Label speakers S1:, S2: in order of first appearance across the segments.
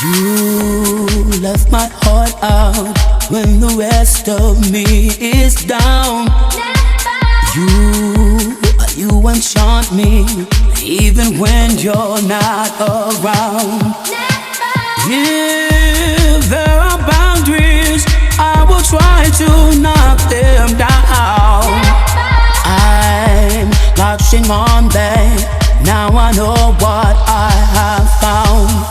S1: You left my heart out when the rest of me is down. You enchant me even when you're not around. If there are boundaries, I will try to knock them down. I'm latching on, babe. Now I know what I have found.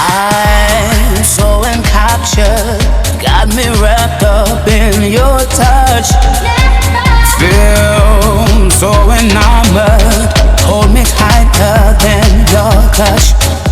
S1: I'm so encaptured, got me wrapped up in your touch. Feel so enamored, hold me tighter than your clutch.